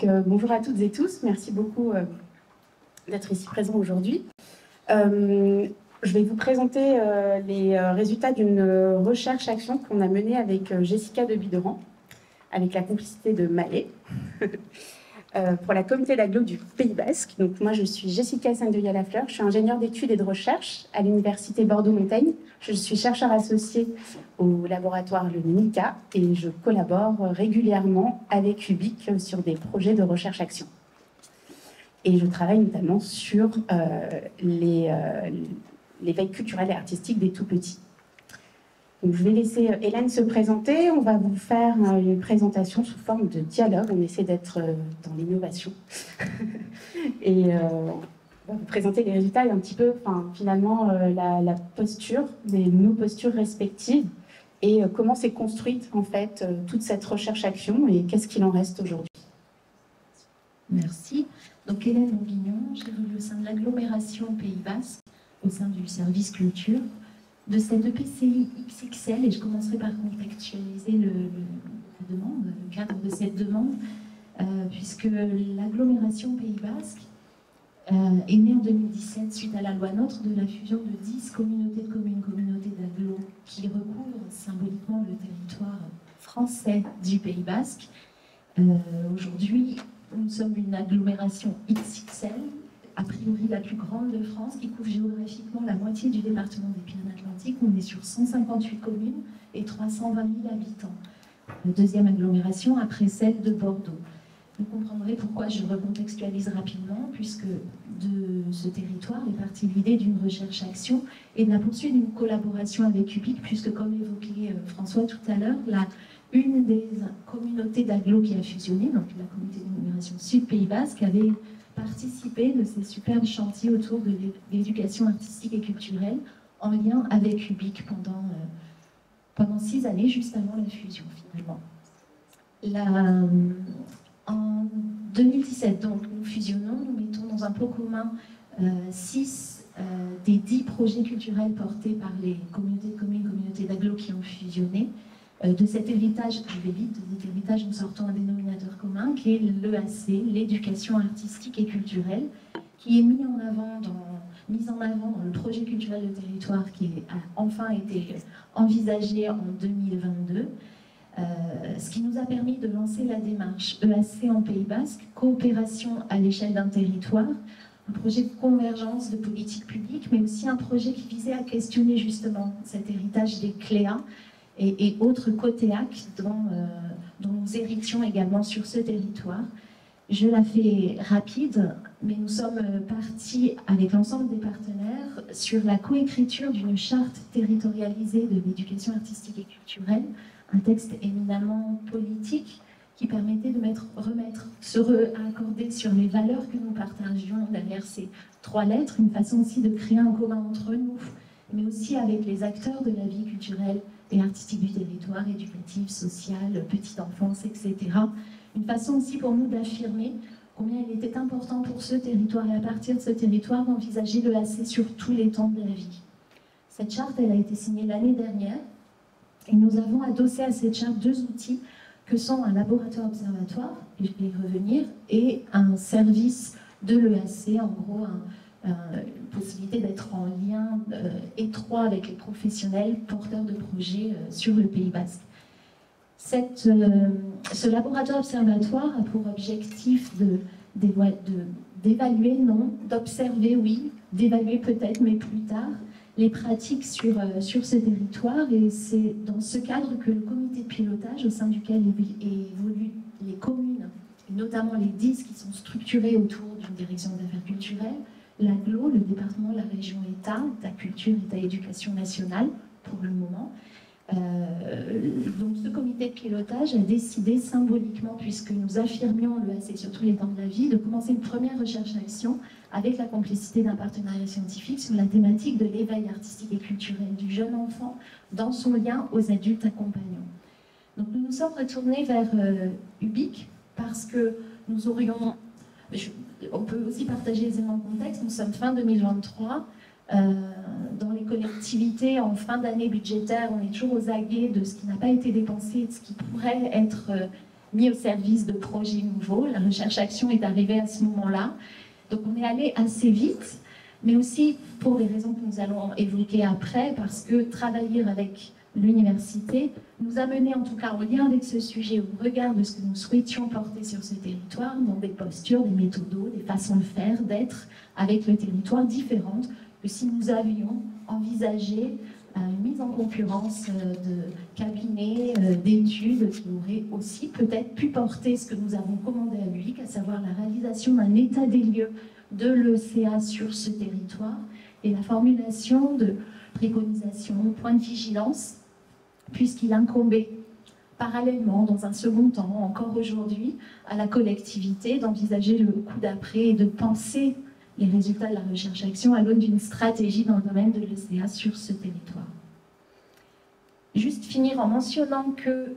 Bonjour à toutes et tous, merci beaucoup d'être ici présents aujourd'hui. Je vais vous présenter les résultats d'une recherche-action qu'on a menée avec Jessica de Bideran, avec la complicité de Malé, pour la communauté d'agglo du Pays Basque. Donc moi, je suis Jessica Sandoya-Lafleur, je suis ingénieure d'études et de recherche à l'Université Bordeaux-Montaigne. Je suis chercheur associée au laboratoire le NICA et je collabore régulièrement avec UBIC sur des projets de recherche-action. Et je travaille notamment sur l'éveil culturel et artistique des tout-petits. Donc, je vais laisser Hélène se présenter. On va vous faire une présentation sous forme de dialogue. On essaie d'être dans l'innovation. Et on va vous présenter les résultats et un petit peu, finalement, la posture, nos postures respectives et comment s'est construite, en fait, toute cette recherche-action et qu'est-ce qu'il en reste aujourd'hui. Merci. Donc, Hélène Bourguignon, j'évolue au sein de l'agglomération Pays Basque, au sein du service culture, de cette EPCI XXL, et je commencerai par contextualiser la demande, le cadre de cette demande, puisque l'agglomération Pays Basque est née en 2017 suite à la loi NOTRe de la fusion de 10 communautés de communes, communautés d'agglo, qui recouvrent symboliquement le territoire français du Pays Basque. Aujourd'hui, nous sommes une agglomération XXL, a priori la plus grande de France, qui couvre géographiquement la moitié du département des Pyrénées-Atlantiques. On est sur 158 communes et 320 000 habitants. La deuxième agglomération après celle de Bordeaux. Vous comprendrez pourquoi je recontextualise rapidement, puisque de ce territoire est partie l'idée d'une recherche-action et de la poursuite d'une collaboration avec UBIC, puisque comme évoqué François tout à l'heure, une des communautés d'agglo qui a fusionné, donc la communauté d'agglomération Sud-Pays Basque, avait participé de ces superbes chantiers autour de l'éducation artistique et culturelle en lien avec UBIC pendant 6 années, juste avant la fusion finalement. En 2017, donc, nous fusionnons, nous mettons dans un pot commun 6 des 10 projets culturels portés par les communautés de communes, communautés d'agglo qui ont fusionné. De cet héritage, je vais vite, de cet héritage, nous sortons un dénominateur commun qui est l'EAC, l'éducation artistique et culturelle, qui est mis en avant dans le projet culturel de territoire qui a enfin été envisagé en 2022. Ce qui nous a permis de lancer la démarche EAC en Pays Basque, coopération à l'échelle d'un territoire, un projet de convergence de politique publique, mais aussi un projet qui visait à questionner justement cet héritage des CLEA et autres COTEAC dont nous héritions également sur ce territoire. Je la fais rapide, mais nous sommes partis avec l'ensemble des partenaires sur la coécriture d'une charte territorialisée de l'éducation artistique et culturelle, un texte éminemment politique qui permettait de accorder sur les valeurs que nous partagions derrière ces 3 lettres, une façon aussi de créer un commun entre nous, mais aussi avec les acteurs de la vie culturelle et artistique du territoire, éducative, sociale, petite enfance, etc. Une façon aussi pour nous d'affirmer combien il était important pour ce territoire et à partir de ce territoire d'envisager l'EAC sur tous les temps de la vie. Cette charte, elle a été signée l'année dernière et nous avons adossé à cette charte 2 outils que sont un laboratoire observatoire, et je vais y revenir, et un service de l'EAC, en gros une possibilité d'être en lien étroit avec les professionnels porteurs de projets sur le Pays Basque. Ce laboratoire observatoire a pour objectif d'évaluer, non, d'observer, oui, d'évaluer peut-être, mais plus tard, les pratiques sur ce territoire. Et c'est dans ce cadre que le comité de pilotage, au sein duquel évoluent les communes, et notamment les 10 qui sont structurées autour d'une direction des affaires culturelles, l'AGLO, le département, la région, État culture, État éducation nationale, pour le moment. Donc ce comité de pilotage a décidé symboliquement, puisque nous affirmions l'EAC sur tous les temps de la vie, de commencer une première recherche-action avec la complicité d'un partenariat scientifique sur la thématique de l'éveil artistique et culturel du jeune enfant dans son lien aux adultes accompagnants. Donc nous nous sommes retournés vers UBIC parce que nous aurions... On peut aussi partager les éléments de contexte. Nous sommes fin 2023. Dans les collectivités, en fin d'année budgétaire, on est toujours aux aguets de ce qui n'a pas été dépensé, de ce qui pourrait être mis au service de projets nouveaux. La recherche-action est arrivée à ce moment-là. Donc on est allé assez vite, mais aussi pour les raisons que nous allons évoquer après, parce que travailler avec l'université nous a mené, en tout cas en lien avec ce sujet, au regard de ce que nous souhaitions porter sur ce territoire, dans des postures, des méthodos, des façons de faire, d'être avec le territoire différentes que si nous avions envisagé une mise en concurrence de cabinets, d'études qui auraient aussi peut-être pu porter ce que nous avons commandé à l'UIC, à savoir la réalisation d'un état des lieux de l'ECA sur ce territoire et la formulation de préconisations, points de vigilance, puisqu'il incombait parallèlement, dans un second temps, encore aujourd'hui, à la collectivité d'envisager le coup d'après et de penser les résultats de la recherche-action à l'aune d'une stratégie dans le domaine de l'ECA sur ce territoire. Juste finir en mentionnant que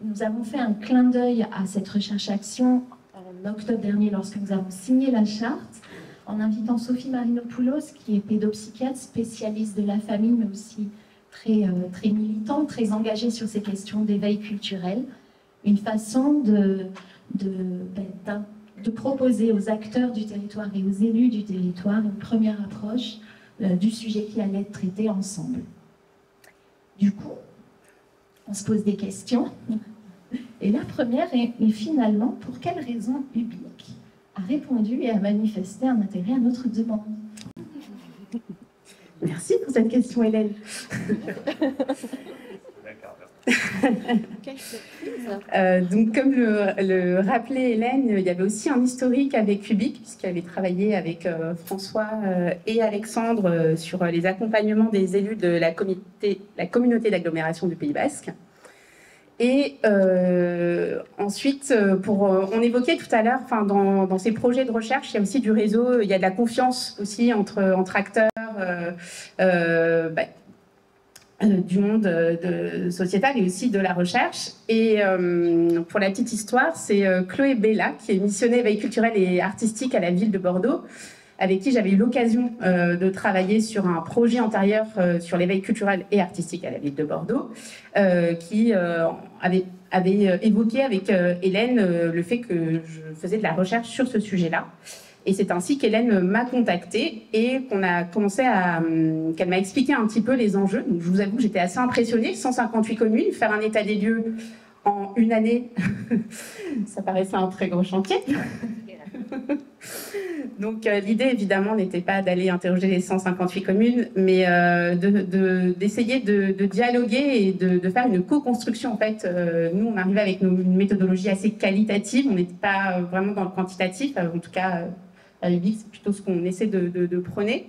nous avons fait un clin d'œil à cette recherche-action en octobre dernier lorsque nous avons signé la charte, en invitant Sophie Marinopoulos, qui est pédopsychiatre, spécialiste de la famille, mais aussi très militante, très engagée sur ces questions d'éveil culturel, une façon de proposer aux acteurs du territoire et aux élus du territoire une première approche du sujet qui allait être traité ensemble. Du coup, on se pose des questions. Et la première est, mais finalement, pour quelle raison UBIC a répondu et a manifesté un intérêt à notre demande? Merci pour cette question, Hélène. Donc, comme le rappelait Hélène, il y avait aussi un historique avec UBIC, puisqu'elle avait travaillé avec François et Alexandre sur les accompagnements des élus de la communauté d'agglomération du Pays Basque. Et ensuite, on évoquait tout à l'heure, dans ces projets de recherche, il y a aussi du réseau, il y a de la confiance aussi entre acteurs du monde sociétal et aussi de la recherche. Et pour la petite histoire, c'est Chloé Bella, qui est missionnée éveil culturel et artistique à la ville de Bordeaux, avec qui j'avais eu l'occasion de travailler sur un projet antérieur sur l'éveil culturel et artistique à la ville de Bordeaux, qui avait évoqué avec Hélène le fait que je faisais de la recherche sur ce sujet-là. Et c'est ainsi qu'Hélène m'a contactée et qu'elle m'a expliqué un petit peu les enjeux. Donc, je vous avoue que j'étais assez impressionnée. 158 communes, faire un état des lieux en une année, ça paraissait un très gros chantier. Donc l'idée, évidemment, n'était pas d'aller interroger les 158 communes, mais d'essayer de dialoguer et de faire une co-construction. En fait, nous, on arrivait avec une méthodologie assez qualitative, on n'était pas vraiment dans le quantitatif, en tout cas, à UBIC, c'est plutôt ce qu'on essaie de prôner.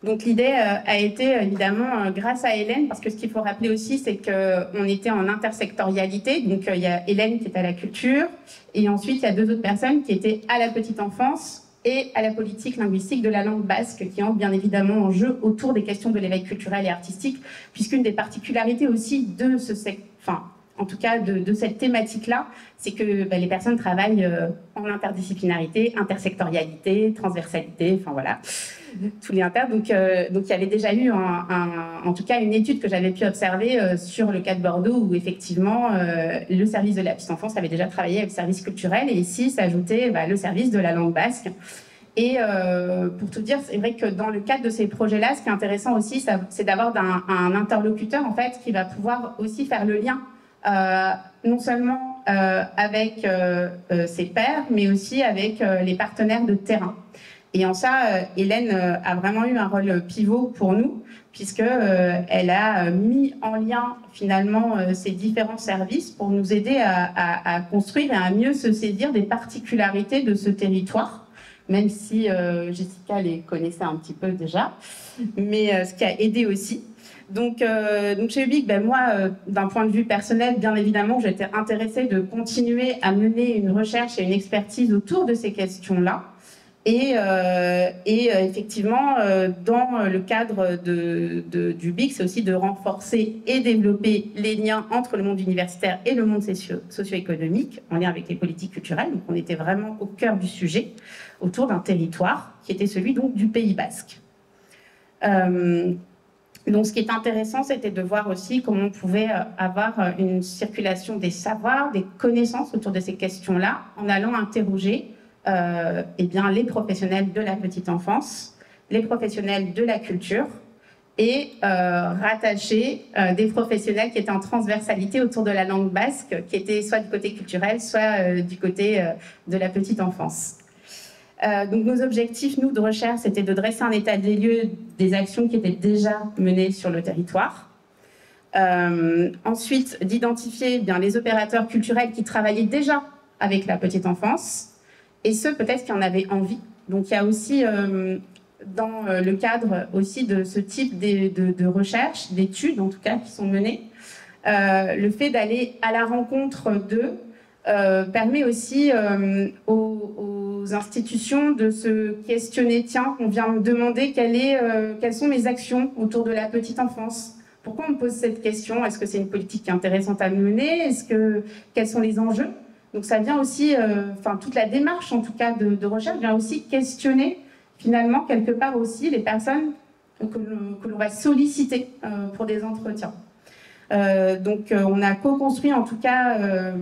Donc l'idée a été évidemment grâce à Hélène, parce que ce qu'il faut rappeler aussi, c'est qu'on était en intersectorialité. Donc il y a Hélène qui est à la culture, et ensuite il y a deux autres personnes qui étaient à la petite enfance et à la politique linguistique de la langue basque, qui entrent bien évidemment en jeu autour des questions de l'éveil culturel et artistique, puisqu'une des particularités aussi de en tout cas de cette thématique-là, c'est que les personnes travaillent en interdisciplinarité, intersectorialité, transversalité, enfin voilà, tous les inter. Donc il y avait déjà eu en tout cas une étude que j'avais pu observer sur le cas de Bordeaux, où effectivement le service de la petite enfance avait déjà travaillé avec le service culturel, et ici s'ajoutait le service de la langue basque. Et pour tout dire, c'est vrai que dans le cadre de ces projets-là, ce qui est intéressant aussi, c'est d'avoir un interlocuteur en fait qui va pouvoir aussi faire le lien non seulement avec ses pairs, mais aussi avec les partenaires de terrain. Et en ça, Hélène a vraiment eu un rôle pivot pour nous, puisqu'elle a mis en lien finalement ces différents services pour nous aider à construire et à mieux se saisir des particularités de ce territoire, même si Jessica les connaissait un petit peu déjà, mais ce qui a aidé aussi. Donc chez UBIC, moi, d'un point de vue personnel, bien évidemment, j'étais intéressée de continuer à mener une recherche et une expertise autour de ces questions-là. Et effectivement, dans le cadre d'UBIC, c'est aussi de renforcer et développer les liens entre le monde universitaire et le monde socio-économique, en lien avec les politiques culturelles. Donc on était vraiment au cœur du sujet, autour d'un territoire qui était celui donc du Pays Basque. Donc, ce qui est intéressant, c'était de voir aussi comment on pouvait avoir une circulation des savoirs, des connaissances autour de ces questions-là, en allant interroger eh bien, les professionnels de la petite enfance, les professionnels de la culture, et rattacher des professionnels qui étaient en transversalité autour de la langue basque, qui étaient soit du côté culturel, soit du côté de la petite enfance. Donc nos objectifs, nous, de recherche, c'était de dresser un état des lieux des actions qui étaient déjà menées sur le territoire. Ensuite, d'identifier bien les opérateurs culturels qui travaillaient déjà avec la petite enfance, et ceux peut-être qui en avaient envie. Donc il y a aussi, dans le cadre aussi de ce type de recherche, d'études en tout cas, qui sont menées, le fait d'aller à la rencontre d'eux permet aussi aux institutions de se questionner. Tiens, on vient me demander quelles sont mes actions autour de la petite enfance. Pourquoi on me pose cette question? Est-ce que c'est une politique qui est intéressante à mener? Quels sont les enjeux? Donc ça vient aussi, toute la démarche en tout cas de recherche vient aussi questionner finalement quelque part aussi les personnes que l'on va solliciter pour des entretiens. Donc on a co-construit en tout cas,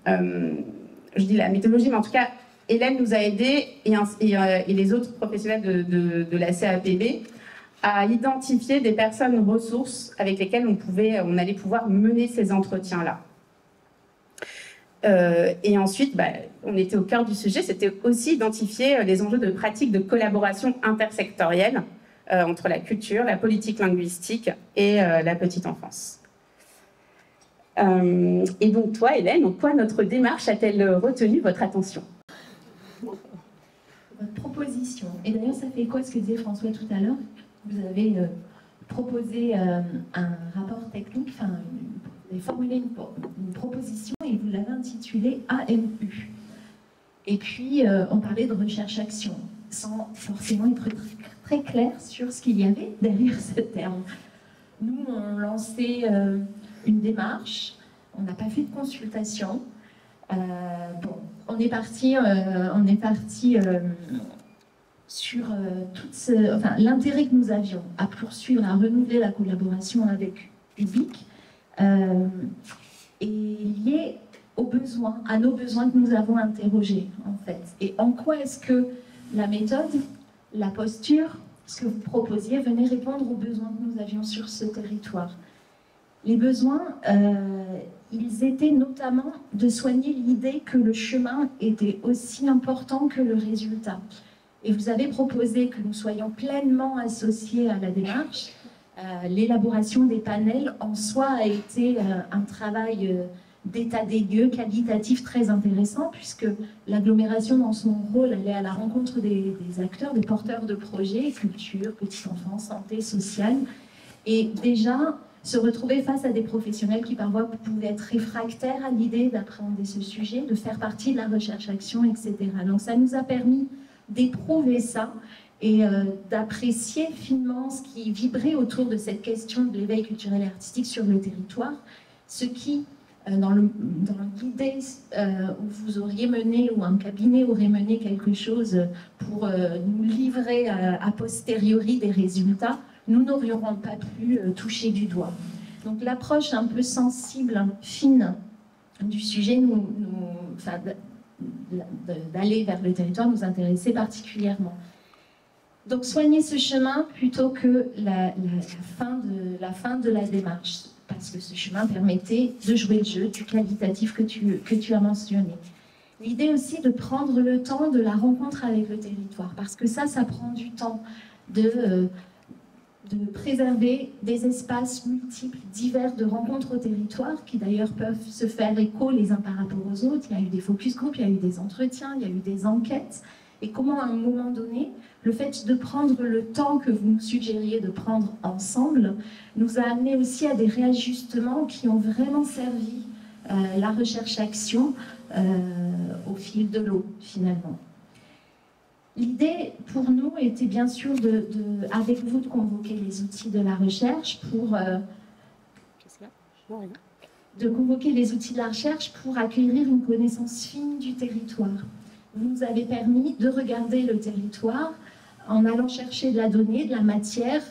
je dis la méthodologie, mais en tout cas Hélène nous a aidés et les autres professionnels de la CAPB à identifier des personnes ressources avec lesquelles on allait pouvoir mener ces entretiens-là. Et ensuite, on était au cœur du sujet, c'était aussi identifier les enjeux de pratiques de collaboration intersectorielle entre la culture, la politique linguistique et la petite enfance. Et donc toi, Hélène, en quoi notre démarche a-t-elle retenu votre attention? Votre proposition. Et d'ailleurs, ça fait quoi ce que disait François tout à l'heure? Vous avez proposé un rapport technique, vous avez formulé une proposition et vous l'avez intitulée AMU. Et puis, on parlait de recherche-action, sans forcément être très clair sur ce qu'il y avait derrière ce terme. Nous, on lançait une démarche, on n'a pas fait de consultation. On est parti sur l'intérêt que nous avions à poursuivre, à renouveler la collaboration avec le public est lié aux besoins, à nos besoins que nous avons interrogés en fait. Et en quoi est-ce que la méthode, la posture, ce que vous proposiez venait répondre aux besoins que nous avions sur ce territoire? Les besoins, ils étaient notamment de soigner l'idée que le chemin était aussi important que le résultat. Et vous avez proposé que nous soyons pleinement associés à la démarche. L'élaboration des panels en soi a été un travail d'état des lieux qualitatif très intéressant, puisque l'agglomération dans son rôle, elle est à la rencontre des acteurs, des porteurs de projets, culture, petite enfance, santé, sociale, et déjà se retrouver face à des professionnels qui parfois pouvaient être réfractaires à l'idée d'appréhender ce sujet, de faire partie de la recherche-action, etc. Donc ça nous a permis d'éprouver ça et d'apprécier finement ce qui vibrait autour de cette question de l'éveil culturel et artistique sur le territoire, ce qui, dans l'idée où vous auriez mené, ou un cabinet aurait mené quelque chose pour nous livrer a posteriori des résultats, nous n'aurions pas pu toucher du doigt. Donc l'approche un peu sensible, fine du sujet, d'aller vers le territoire nous intéressait particulièrement. Donc soigner ce chemin plutôt que la fin de la démarche, parce que ce chemin permettait de jouer le jeu du qualitatif que tu as mentionné. L'idée aussi de prendre le temps de la rencontre avec le territoire, parce que ça prend du temps de préserver des espaces multiples, divers de rencontres au territoire, qui d'ailleurs peuvent se faire écho les uns par rapport aux autres. Il y a eu des focus group, il y a eu des entretiens, il y a eu des enquêtes. Et comment, à un moment donné, le fait de prendre le temps que vous nous suggériez de prendre ensemble nous a amené aussi à des réajustements qui ont vraiment servi la recherche-action au fil de l'eau, finalement. L'idée pour nous était bien sûr avec vous de convoquer les outils de la recherche pour acquérir une connaissance fine du territoire. Vous nous avez permis de regarder le territoire en allant chercher de la donnée, de la matière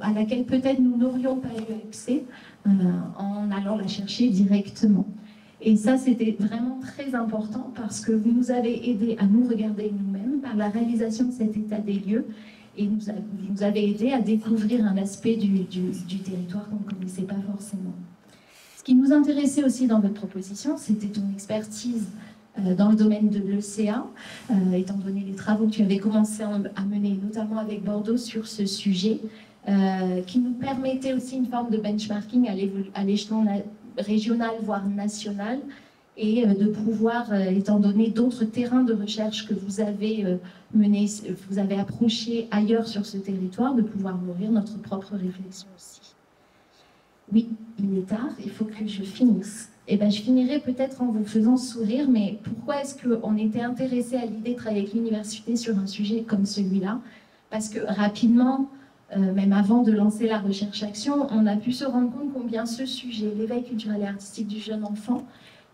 à laquelle peut-être nous n'aurions pas eu accès en allant la chercher directement. Et ça, c'était vraiment très important parce que vous nous avez aidés à nous regarder nous-mêmes par la réalisation de cet état des lieux et vous nous avez aidés à découvrir un aspect du territoire qu'on ne connaissait pas forcément. Ce qui nous intéressait aussi dans votre proposition, c'était ton expertise dans le domaine de l'ECA, étant donné les travaux que tu avais commencé à mener, notamment avec Bordeaux, sur ce sujet, qui nous permettait aussi une forme de benchmarking à l'échelon régional, voire national, et de pouvoir, étant donné d'autres terrains de recherche que vous avez menés, vous avez approchés ailleurs sur ce territoire, de pouvoir nourrir notre propre réflexion aussi. Oui, il est tard, il faut que je finisse. Eh ben, je finirai peut-être en vous faisant sourire, mais pourquoi est-ce qu'on était intéressé à l'idée de travailler avec l'université sur un sujet comme celui-là? Parce que rapidement, même avant de lancer la recherche-action, on a pu se rendre compte combien ce sujet, l'éveil culturel et artistique du jeune enfant,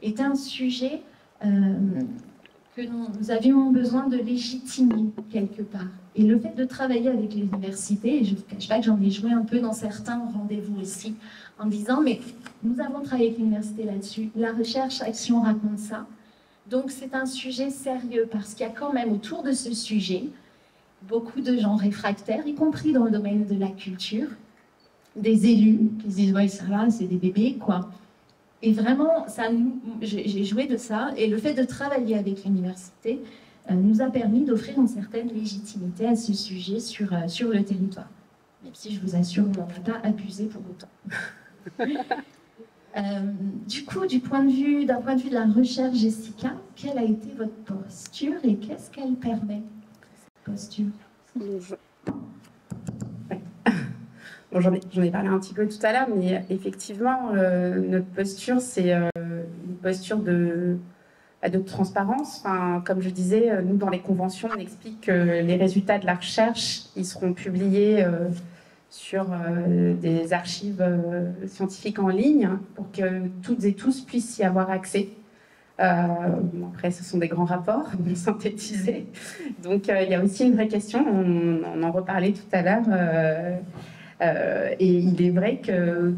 est un sujet que nous avions besoin de légitimer quelque part. Et le fait de travailler avec les universités, et je ne vous cache pas que j'en ai joué un peu dans certains rendez-vous aussi, en disant, mais nous avons travaillé avec l'université là-dessus, la recherche-action raconte ça, donc c'est un sujet sérieux, parce qu'il y a quand même autour de ce sujet beaucoup de gens réfractaires, y compris dans le domaine de la culture, des élus qui se disent « ouais, ça va, c'est des bébés, quoi ». Et vraiment, j'ai joué de ça, et le fait de travailler avec l'université nous a permis d'offrir une certaine légitimité à ce sujet sur le territoire. Même si je vous assure, on n'en a pas abusé pour autant. Du coup, d'un point de vue de la recherche, Jessica, quelle a été votre posture et qu'est-ce qu'elle permet, cette posture? Bon, j'en ai parlé un petit peu tout à l'heure, mais effectivement, notre posture, c'est une posture de transparence. Enfin, comme je disais, nous, dans les conventions, on explique que les résultats de la recherche, ils seront publiés sur des archives scientifiques en ligne pour que toutes et tous puissent y avoir accès. Après, ce sont des grands rapports synthétisés. Donc, il y a aussi une vraie question, on en reparlait tout à l'heure. Et il est vrai que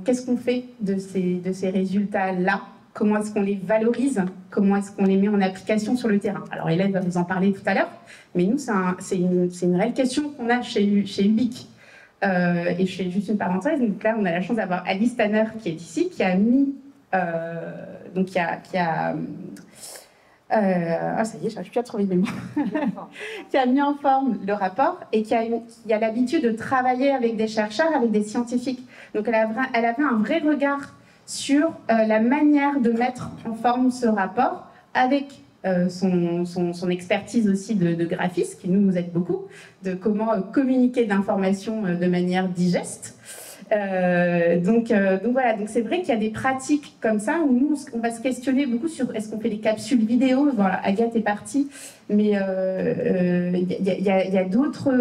qu'est-ce qu'on fait de ces résultats-là? Comment est-ce qu'on les valorise? Comment est-ce qu'on les met en application sur le terrain? Alors Hélène va vous en parler tout à l'heure, mais nous, c'est une réelle question qu'on a chez UBIC. Et je fais juste une parenthèse, donc là on a la chance d'avoir Alice Tanner qui est ici, qui a mis... ça y est, je n'arrive plus à trouver mes mots. Qui a mis en forme le rapport et qui a l'habitude de travailler avec des chercheurs, avec des scientifiques. Donc elle avait un vrai regard sur la manière de mettre en forme ce rapport avec son expertise aussi de graphiste, qui nous aide beaucoup, de comment communiquer d'informations de manière digeste. Donc voilà, donc c'est vrai qu'il y a des pratiques comme ça où nous on va se questionner beaucoup sur est-ce qu'on fait des capsules vidéo. Voilà, Agathe est partie, mais il y a d'autres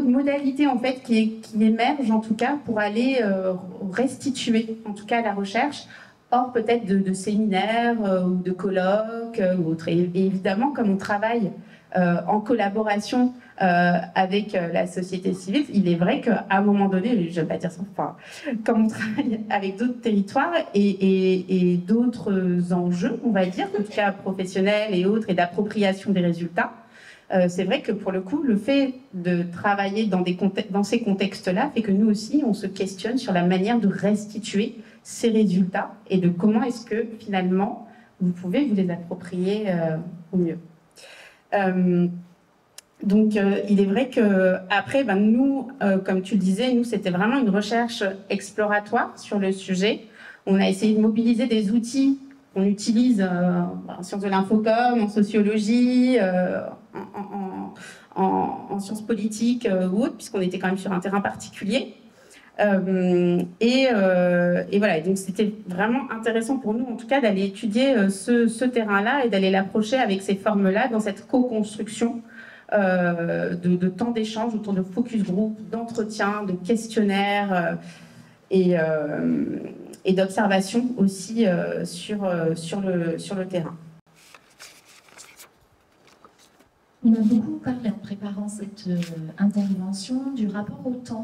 modalités en fait qui émergent en tout cas pour aller restituer en tout cas la recherche hors peut-être de séminaires ou de colloques ou autres. Et évidemment, comme on travaille en collaboration avec la société civile, il est vrai qu'à un moment donné, je ne vais pas dire ça, enfin, comme on travaille avec d'autres territoires et d'autres enjeux, on va dire, en tout cas professionnels et autres, et d'appropriation des résultats, c'est vrai que pour le coup, le fait de travailler dans ces contextes-là fait que nous aussi, on se questionne sur la manière de restituer ces résultats et de comment est-ce que finalement, vous pouvez vous les approprier au mieux. Donc, il est vrai qu'après, nous, comme tu le disais, nous, c'était vraiment une recherche exploratoire sur le sujet. On a essayé de mobiliser des outils qu'on utilise en sciences de l'infocom, en sociologie, en sciences politiques ou autres, puisqu'on était quand même sur un terrain particulier. Et voilà, donc c'était vraiment intéressant pour nous, en tout cas, d'aller étudier ce terrain-là et d'aller l'approcher avec ces formes-là dans cette co-construction de temps d'échange autour de focus group, d'entretien, de questionnaires et d'observation aussi sur le terrain. On a beaucoup parlé en préparant cette intervention du rapport au temps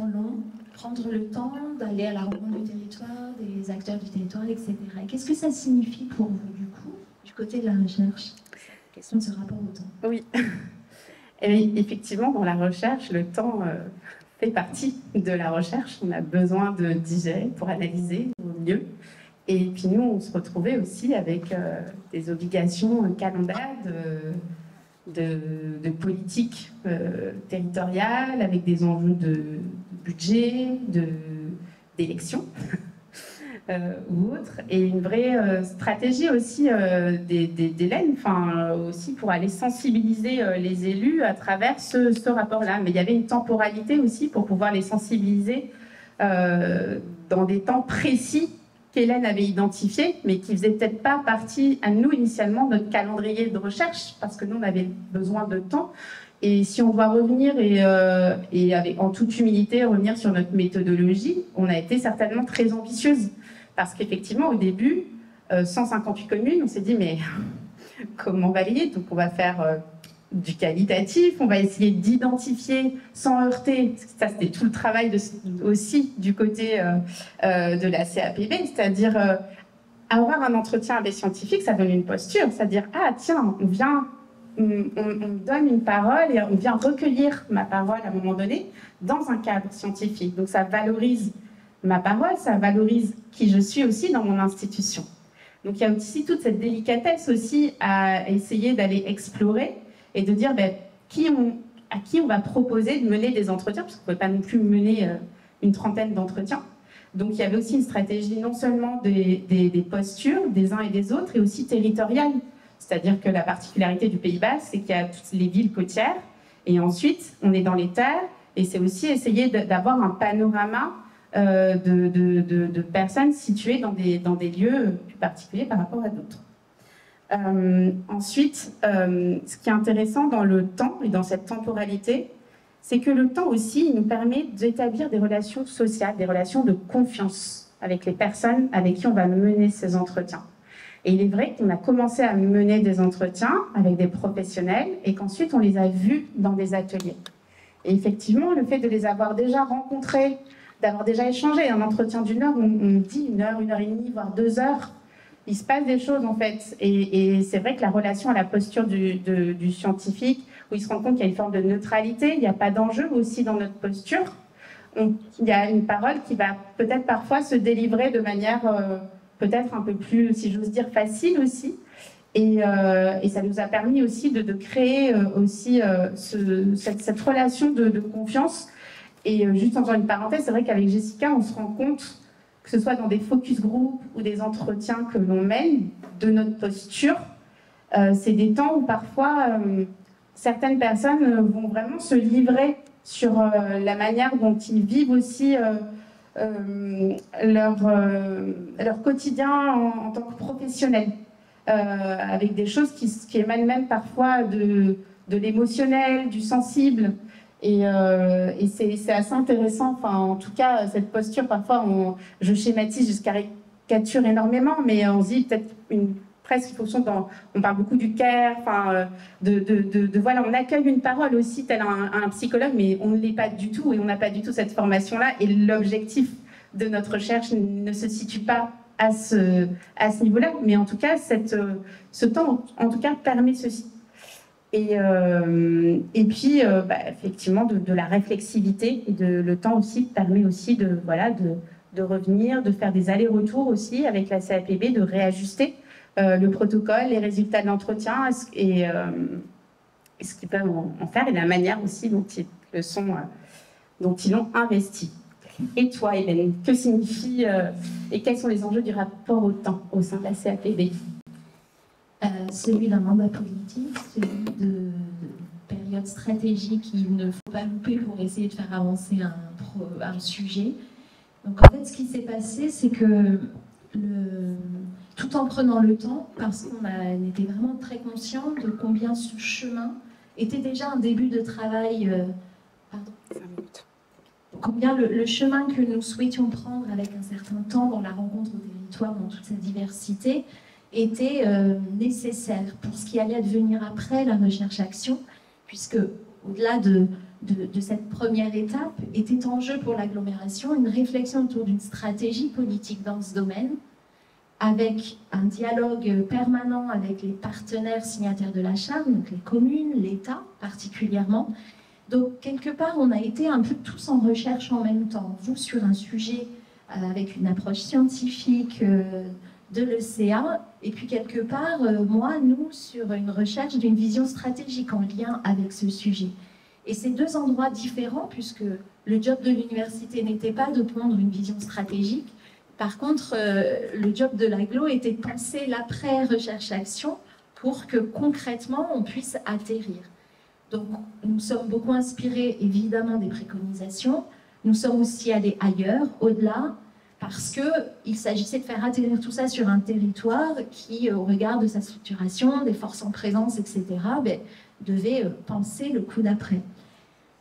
long, prendre le temps d'aller à la rencontre du territoire, des acteurs du territoire, etc. Qu'est-ce que ça signifie pour vous, du coup, du côté de la recherche, la question de ce rapport au temps? Oui, et effectivement, dans la recherche, le temps fait partie de la recherche. On a besoin de digérer pour analyser au mieux. Et puis nous, on se retrouvait aussi avec des obligations calendaires de politique territoriale, avec des enjeux de budget, d'élection ou autre, et une vraie stratégie aussi d'Hélène, aussi pour aller sensibiliser les élus à travers ce rapport-là. Mais il y avait une temporalité aussi pour pouvoir les sensibiliser dans des temps précis qu'Hélène avait identifié, mais qui ne faisait peut-être pas partie à nous initialement de notre calendrier de recherche, parce que nous, on avait besoin de temps. Et si on doit revenir et avec, en toute humilité, revenir sur notre méthodologie, on a été certainement très ambitieuse. Parce qu'effectivement, au début, 158 communes, on s'est dit, mais comment balayer? Donc on va faire du qualitatif, on va essayer d'identifier sans heurter, ça c'était tout le travail aussi du côté de la CAPB, c'est-à-dire avoir un entretien avec scientifique, ça donne une posture, c'est-à-dire ah tiens, on donne une parole et on vient recueillir ma parole à un moment donné dans un cadre scientifique. Donc ça valorise ma parole, ça valorise qui je suis aussi dans mon institution. Donc il y a aussi toute cette délicatesse aussi à essayer d'aller explorer et de dire à qui on va proposer de mener des entretiens, parce qu'on ne peut pas non plus mener une trentaine d'entretiens. Donc il y avait aussi une stratégie non seulement des postures des uns et des autres, et aussi territoriale. C'est-à-dire que la particularité du Pays Basque, c'est qu'il y a toutes les villes côtières, et ensuite on est dans les terres, et c'est aussi essayer d'avoir un panorama de personnes situées dans des lieux plus particuliers par rapport à d'autres. Ensuite, ce qui est intéressant dans le temps et dans cette temporalité, c'est que le temps aussi nous permet d'établir des relations sociales, des relations de confiance avec les personnes avec qui on va mener ces entretiens. Et il est vrai qu'on a commencé à mener des entretiens avec des professionnels et qu'ensuite on les a vus dans des ateliers. Et effectivement, le fait de les avoir déjà rencontrés, d'avoir déjà échangé, un entretien d'une heure, on dit 1 heure, 1 heure et demie, voire 2 heures, il se passe des choses en fait. Et c'est vrai que la relation à la posture du scientifique, où il se rend compte qu'il y a une forme de neutralité, il n'y a pas d'enjeu aussi dans notre posture. Il y a une parole qui va peut-être parfois se délivrer de manière peut-être un peu plus, si j'ose dire, facile aussi. Et ça nous a permis aussi de créer aussi cette relation de confiance. Et juste en faisant une parenthèse, c'est vrai qu'avec Jessica, on se rend compte, que ce soit dans des focus group ou des entretiens que l'on mène, de notre posture, c'est des temps où parfois certaines personnes vont vraiment se livrer sur la manière dont ils vivent aussi leur quotidien en tant que professionnels, avec des choses qui émanent même parfois de l'émotionnel, du sensible. Et c'est assez intéressant, enfin, en tout cas, cette posture, parfois, je schématise, je caricature énormément, mais on se dit peut-être presque une fonction on parle beaucoup du care, enfin, voilà, on accueille une parole aussi, tel un psychologue, mais on ne l'est pas du tout, et on n'a pas du tout cette formation-là, et l'objectif de notre recherche ne se situe pas à ce niveau-là, mais en tout cas, ce temps, en tout cas, permet ceci. Et puis, effectivement, de la réflexivité, et le temps aussi permet aussi de revenir, de faire des allers-retours aussi avec la CAPB, de réajuster le protocole, les résultats de l'entretien et ce qu'ils peuvent en faire et la manière aussi dont ils l'ont investi. Et toi, Hélène, que signifie et quels sont les enjeux du rapport au temps au sein de la CAPB? Celui d'un mandat politique, celui de période stratégique qu'il ne faut pas louper pour essayer de faire avancer un sujet. Donc en fait, ce qui s'est passé, c'est que tout en prenant le temps, parce qu'on était vraiment très conscient de combien ce chemin était déjà un début de travail, combien le chemin que nous souhaitions prendre avec un certain temps dans la rencontre au territoire, dans toute sa diversité, était nécessaire pour ce qui allait advenir après la recherche-action, puisque au-delà de cette première étape, était en jeu pour l'agglomération une réflexion autour d'une stratégie politique dans ce domaine, avec un dialogue permanent avec les partenaires signataires de la charte, donc les communes, l'État particulièrement. Donc quelque part, on a été un peu tous en recherche en même temps. Vous sur un sujet avec une approche scientifique de l'ECA, et puis quelque part, moi, nous, sur une recherche d'une vision stratégique en lien avec ce sujet. Et ces deux endroits différents, puisque le job de l'université n'était pas de pondre une vision stratégique, par contre, le job de l'agglo était de penser l'après-recherche-action pour que concrètement, on puisse atterrir. Donc, nous sommes beaucoup inspirés, évidemment, des préconisations. Nous sommes aussi allés ailleurs, au-delà, parce qu'il s'agissait de faire atterrir tout ça sur un territoire qui, au regard de sa structuration, des forces en présence, etc., devait penser le coup d'après.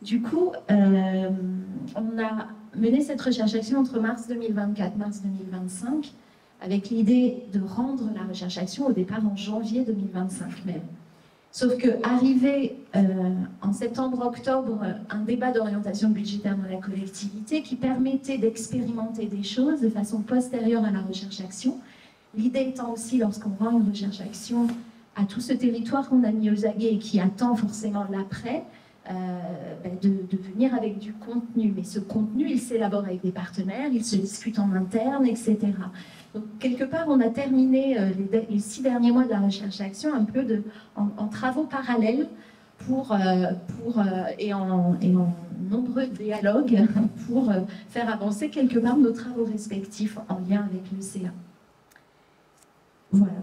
Du coup, on a mené cette recherche-action entre mars 2024 et mars 2025, avec l'idée de rendre la recherche-action au départ en janvier 2025 même. Sauf qu'arrivé en septembre-octobre, un débat d'orientation budgétaire dans la collectivité qui permettait d'expérimenter des choses de façon postérieure à la recherche-action. L'idée étant aussi, lorsqu'on rend une recherche-action à tout ce territoire qu'on a mis aux aguets et qui attend forcément l'après, de venir avec du contenu. Mais ce contenu, il s'élabore avec des partenaires, il se discute en interne, etc. Donc, quelque part, on a terminé les 6 derniers mois de la recherche-action un peu en travaux parallèles et en nombreux dialogues pour faire avancer quelque part nos travaux respectifs en lien avec l'ECA. Voilà.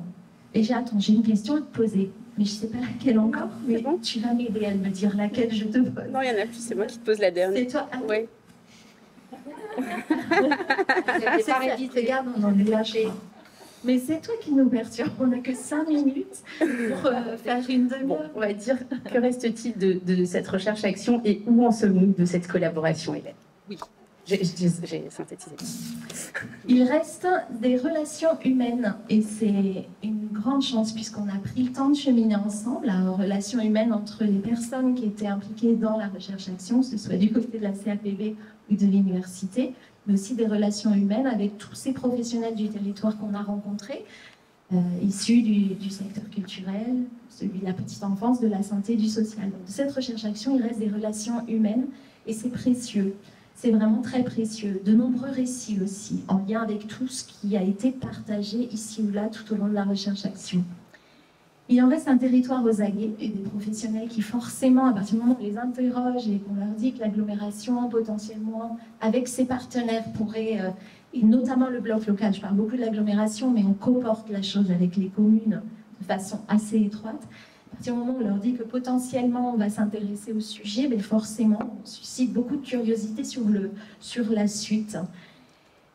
Et j'ai une question à te poser. Mais je ne sais pas laquelle encore, mais bon, tu vas m'aider à me dire laquelle je te pose. Non, il n'y en a plus, c'est moi qui te pose la dernière. C'est toi? Oui. C'est pareil, regarde, on en est lâché. Mais c'est toi qui nous perturbe. On n'a que 5 minutes pour faire une demi-heure. Bon, on va dire, que reste-t-il de cette recherche-action et où en sommes-nous de cette collaboration, Hélène? Oui, j'ai synthétisé. Il reste des relations humaines et c'est une grande chance puisqu'on a pris le temps de cheminer ensemble la relation humaine entre les personnes qui étaient impliquées dans la recherche-action, que ce soit du côté de la CAPB ou de l'université, mais aussi des relations humaines avec tous ces professionnels du territoire qu'on a rencontrés, issus du secteur culturel, celui de la petite enfance, de la santé, du social. Donc, de cette recherche-action, il reste des relations humaines et c'est précieux. C'est vraiment très précieux. De nombreux récits aussi, en lien avec tout ce qui a été partagé ici ou là tout au long de la recherche-action. Il en reste un territoire aux aguets et des professionnels qui forcément, à partir du moment où on les interroge et qu'on leur dit que l'agglomération, potentiellement, avec ses partenaires, pourrait, et notamment le bloc local, je parle beaucoup de l'agglomération, mais on comporte la chose avec les communes de façon assez étroite. À partir du moment où on leur dit que potentiellement on va s'intéresser au sujet, mais forcément on suscite beaucoup de curiosité sur la suite.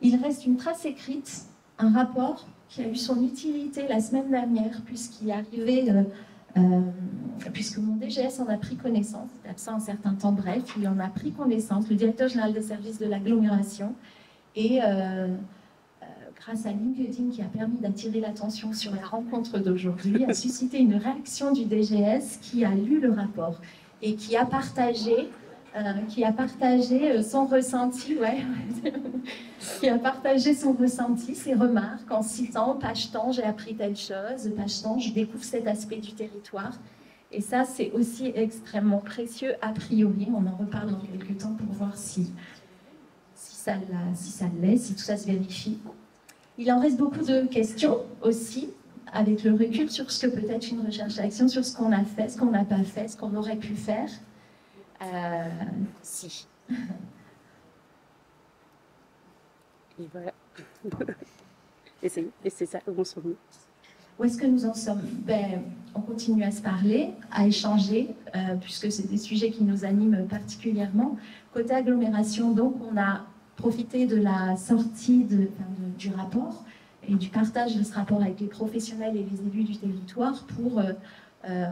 Il reste une trace écrite, un rapport qui a eu son utilité la semaine dernière, puisqu'il est arrivé, puisque mon DGS en a pris connaissance, il est absent un certain temps, bref, il en a pris connaissance, le directeur général des services de l'agglomération, et grâce à LinkedIn qui a permis d'attirer l'attention sur la rencontre d'aujourd'hui, a suscité une réaction du DGS qui a lu le rapport et qui a partagé son ressenti, qui a partagé son ressenti, ses remarques en citant page temps, j'ai appris telle chose, page temps, je découvre cet aspect du territoire. Et ça, c'est aussi extrêmement précieux a priori. On en reparle dans quelques temps pour voir si ça l'est, si tout ça se vérifie. Il en reste beaucoup de questions aussi, avec le recul sur ce que peut être une recherche-action, sur ce qu'on a fait, ce qu'on n'a pas fait, ce qu'on aurait pu faire. Si. Et voilà. Et c'est ça, où en sommes-nous? Où est-ce que nous en sommes? On continue à se parler, à échanger, puisque c'est des sujets qui nous animent particulièrement. Côté agglomération, donc, on a profité de la sortie du rapport et du partage de ce rapport avec les professionnels et les élus du territoire pour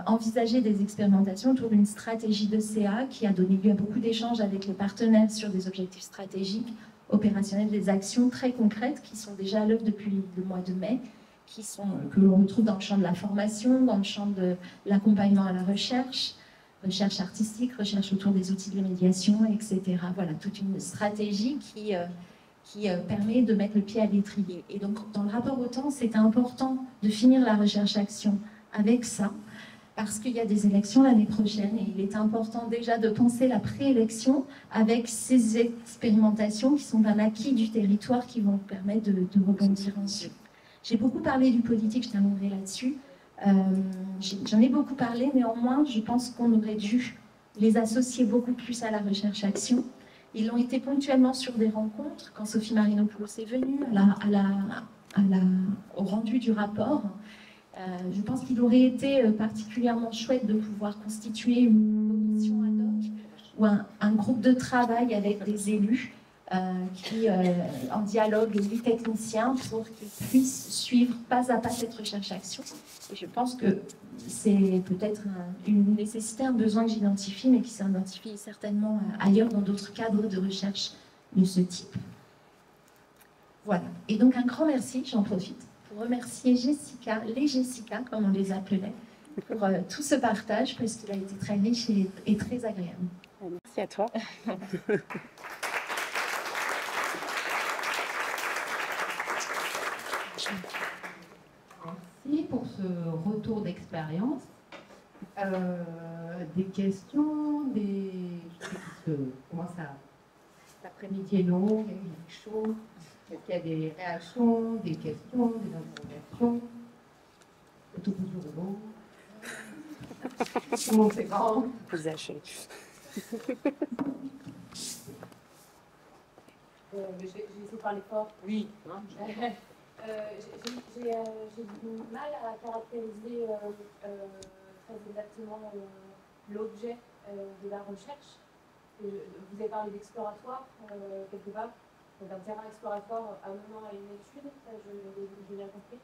envisager des expérimentations autour d'une stratégie de CA qui a donné lieu à beaucoup d'échanges avec les partenaires sur des objectifs stratégiques, opérationnels, des actions très concrètes qui sont déjà à l'œuvre depuis le mois de mai que l'on retrouve dans le champ de la formation, dans le champ de l'accompagnement à la recherche artistique, recherche autour des outils de médiation, etc. Voilà, toute une stratégie qui permet de mettre le pied à l'étrier. Et donc, dans le rapport au temps, c'est important de finir la recherche-action avec ça, parce qu'il y a des élections l'année prochaine, et il est important déjà de penser la préélection avec ces expérimentations qui sont un acquis du territoire qui vont permettre de rebondir ensuite. J'ai beaucoup parlé du politique, je terminerai là-dessus. J'en ai beaucoup parlé, néanmoins, je pense qu'on aurait dû les associer beaucoup plus à la recherche-action. Ils ont été ponctuellement sur des rencontres, quand Sophie Marinopoulos est venue, au rendu du rapport. Je pense qu'il aurait été particulièrement chouette de pouvoir constituer une commission ad hoc ou un groupe de travail avec des élus en dialogue, les techniciens, pour qu'ils puissent suivre pas à pas cette recherche-action. Et je pense que c'est peut-être une nécessité, un besoin que j'identifie, mais qui s'identifie certainement ailleurs dans d'autres cadres de recherche de ce type. Voilà. Et donc un grand merci, j'en profite, pour remercier Jessica, les Jessica, comme on les appelait, pour tout ce partage, parce qu'il a été très riche et très agréable. Merci à toi. Merci pour ce retour d'expérience. Des questions, comment ça? L'après-midi est long, il y a chaud. Est-ce qu'il y a des réactions, des questions, des interrogations? Tout toujours beau. Comment c'est grand? Vous achetez. J'ai essayé de parler fort. Oui. Hein. J'ai du mal à caractériser très exactement l'objet de la recherche. Vous avez parlé d'exploratoire quelque part, donc un terrain exploratoire amenant à une étude, j'ai bien compris.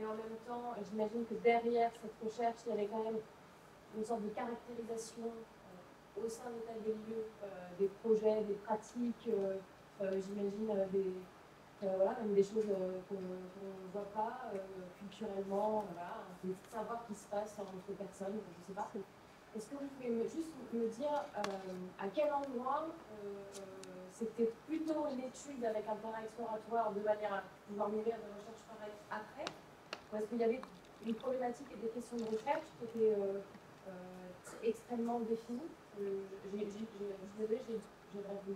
Et en même temps, j'imagine que derrière cette recherche, il y avait quand même une sorte de caractérisation au sein de l'état des lieux, des projets, des pratiques, j'imagine voilà, même des choses qu'on ne voit pas culturellement, voilà, des savoirs qui se passent entre personnes, je ne sais pas. Est-ce que vous pouvez juste me dire à quel endroit c'était plutôt une étude avec un terrain exploratoire de manière à pouvoir nourrir des recherches pareilles après, ou est-ce qu'il y avait une problématique et des questions de recherche qui étaient extrêmement définies? Je suis désolée, j'ai rêvé.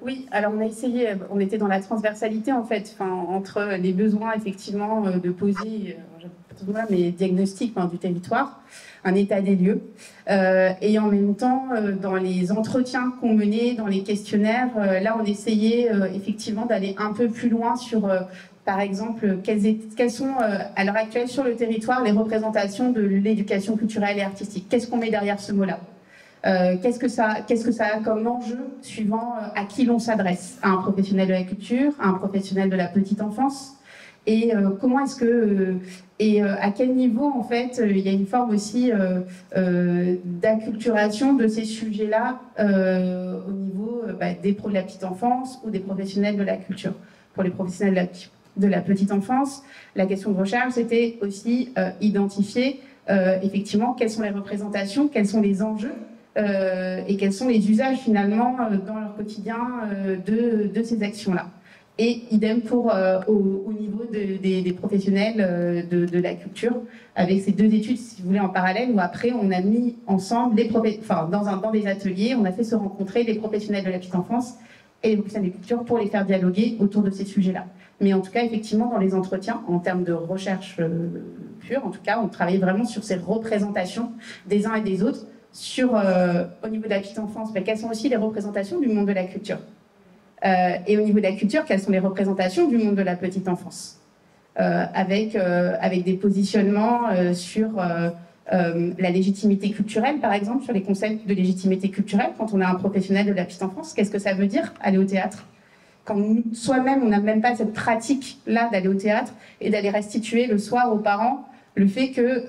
Oui, alors on a essayé, on était dans la transversalité en fait, entre les besoins effectivement de poser, mais diagnostic du territoire, un état des lieux, et en même temps dans les entretiens qu'on menait, dans les questionnaires, là on essayait effectivement d'aller un peu plus loin sur, par exemple, quelles sont à l'heure actuelle sur le territoire les représentations de l'éducation culturelle et artistique. Qu'est-ce qu'on met derrière ce mot-là? Qu'est-ce que ça a comme enjeu suivant à qui l'on s'adresse? À un professionnel de la culture, à un professionnel de la petite enfance? Et comment est-ce que à quel niveau en fait il y a une forme aussi d'acculturation de ces sujets-là au niveau de la petite enfance ou des professionnels de la culture? Pour les professionnels de la petite enfance, la question de recherche, c'était aussi identifier effectivement quelles sont les représentations, quels sont les enjeux et quels sont les usages finalement dans leur quotidien de ces actions-là. Et idem pour au niveau des professionnels de la culture, avec ces deux études, si vous voulez, en parallèle, où après on a mis ensemble, dans des ateliers, on a fait se rencontrer les professionnels de la petite enfance et les professionnels de la culture pour les faire dialoguer autour de ces sujets-là. Mais en tout cas, effectivement, dans les entretiens, en termes de recherche pure, en tout cas, on travaillait vraiment sur ces représentations des uns et des autres, au niveau de la petite enfance, quelles sont aussi les représentations du monde de la culture. Et au niveau de la culture, quelles sont les représentations du monde de la petite enfance, avec des positionnements sur la légitimité culturelle, par exemple, sur les concepts de légitimité culturelle. Quand on est un professionnel de la petite enfance, qu'est-ce que ça veut dire aller au théâtre? Quand soi-même, on n'a même pas cette pratique-là d'aller au théâtre et d'aller restituer le soir aux parents le fait que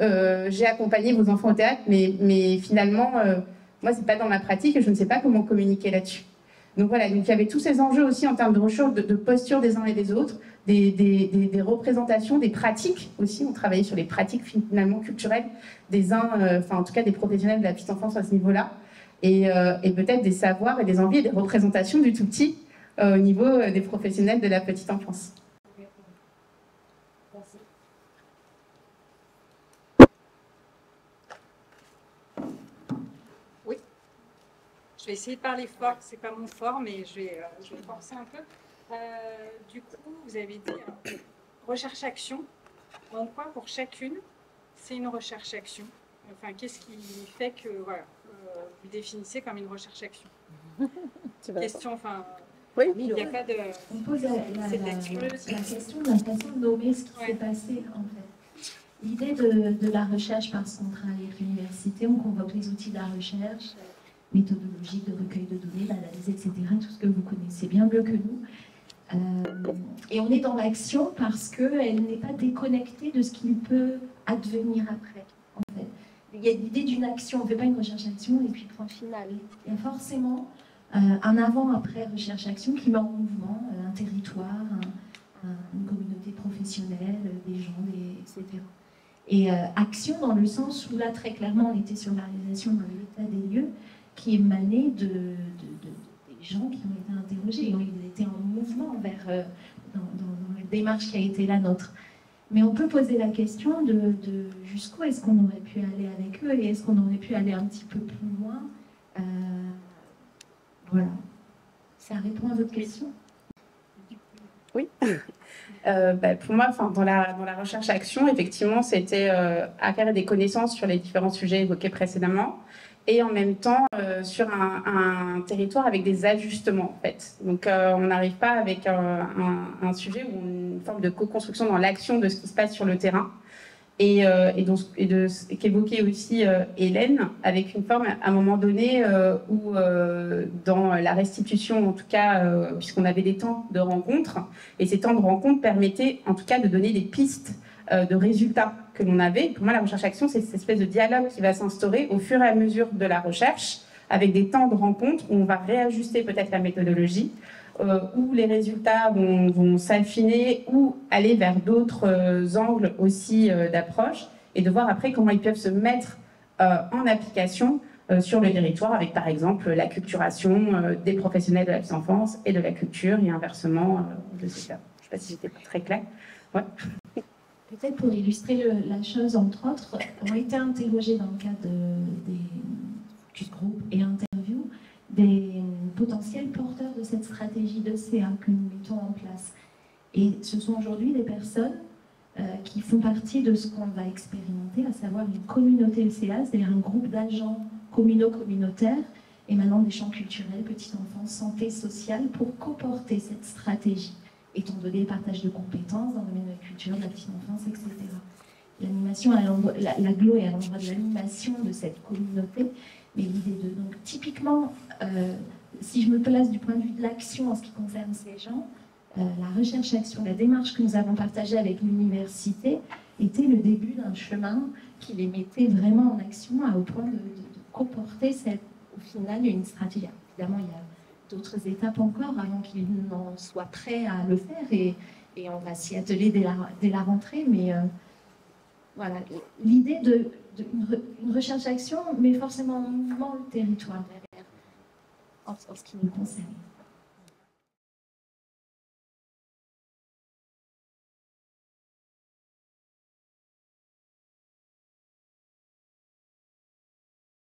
j'ai accompagné vos enfants au théâtre, mais finalement, moi, c'est pas dans ma pratique et je ne sais pas comment communiquer là-dessus. Donc voilà, donc il y avait tous ces enjeux aussi en termes de recherche, de posture des uns et des autres, des représentations, des pratiques aussi. On travaillait sur les pratiques finalement culturelles des uns, enfin en tout cas des professionnels de la petite enfance à ce niveau-là, et peut-être des savoirs et des envies et des représentations du tout petit au niveau des professionnels de la petite enfance. Merci. Oui, je vais essayer de parler fort, c'est pas mon fort, mais je vais forcer un peu. Du coup, vous avez dit recherche-action. En quoi, pour chacune, c'est une recherche-action? Enfin, qu'est-ce qui fait que voilà, vous définissez comme une recherche-action? Question, enfin, oui, il n'y a pas de... On pose la question de la façon de nommer ce qui s'est passé, en fait. L'idée de la recherche, parce qu'on travaille avec l'université, on convoque les outils de la recherche, méthodologiques, de recueil de données, d'analyse, etc., tout ce que vous connaissez bien mieux que nous. Et on est dans l'action parce qu'elle n'est pas déconnectée de ce qu'il peut advenir après, en fait. Il y a l'idée d'une action, on ne fait pas une recherche-action et puis point final. Il y a forcément un avant-après recherche-action qui met en mouvement un territoire, une communauté professionnelle, des gens, etc. Et action dans le sens où là, très clairement, on était sur la réalisation d'un état des lieux qui émanait des gens qui ont été interrogés, ils étaient en mouvement dans la démarche qui a été la nôtre. Mais on peut poser la question de jusqu'où est-ce qu'on aurait pu aller avec eux et est-ce qu'on aurait pu aller un petit peu plus loin. Voilà. Ça répond à votre question? Oui. Pour moi, dans la recherche-action, effectivement, c'était acquérir des connaissances sur les différents sujets évoqués précédemment et en même temps sur un territoire avec des ajustements, en fait. Donc, on n'arrive pas avec un sujet ou une forme de co-construction dans l'action de ce qui se passe sur le terrain. Et qu'évoquait aussi Hélène, avec une forme, à un moment donné, où dans la restitution, en tout cas, puisqu'on avait des temps de rencontre, et ces temps de rencontre permettaient, en tout cas, de donner des pistes de résultats que l'on avait. Pour moi, la recherche-action, c'est cette espèce de dialogue qui va s'instaurer au fur et à mesure de la recherche, avec des temps de rencontre où on va réajuster peut-être la méthodologie, où les résultats vont s'affiner ou aller vers d'autres angles aussi d'approche, et de voir après comment ils peuvent se mettre en application sur le territoire, avec par exemple l'acculturation des professionnels de la petite enfance et de la culture, et inversement de ce faire. Je ne sais pas si j'étais pas très claire. Ouais. Peut-être pour illustrer la chose, entre autres, ont été interrogés dans le cadre des focus group et interviews des potentiels porteurs de cette stratégie de CA que nous mettons en place. Et ce sont aujourd'hui des personnes qui font partie de ce qu'on va expérimenter, à savoir une communauté LCA, c'est-à-dire un groupe d'agents communautaires émanant des champs culturels, petite enfance, santé, sociale, pour coporter cette stratégie, étant donné le partage de compétences dans le domaine de la culture, de la petite enfance, etc. L'animation, l'aglo est à l'endroit de l'animation de cette communauté, mais l'idée de... Donc, typiquement, si je me place du point de vue de l'action en ce qui concerne ces gens, la recherche-action, la démarche que nous avons partagée avec l'université était le début d'un chemin qui les mettait vraiment en action au point de comporter au final une stratégie. Évidemment, il y a d'autres étapes encore avant qu'ils n'en soient prêts à le faire et on va s'y atteler dès la rentrée, mais voilà, l'idée d'une recherche-action met forcément en mouvement le territoire derrière, en ce qui nous concerne.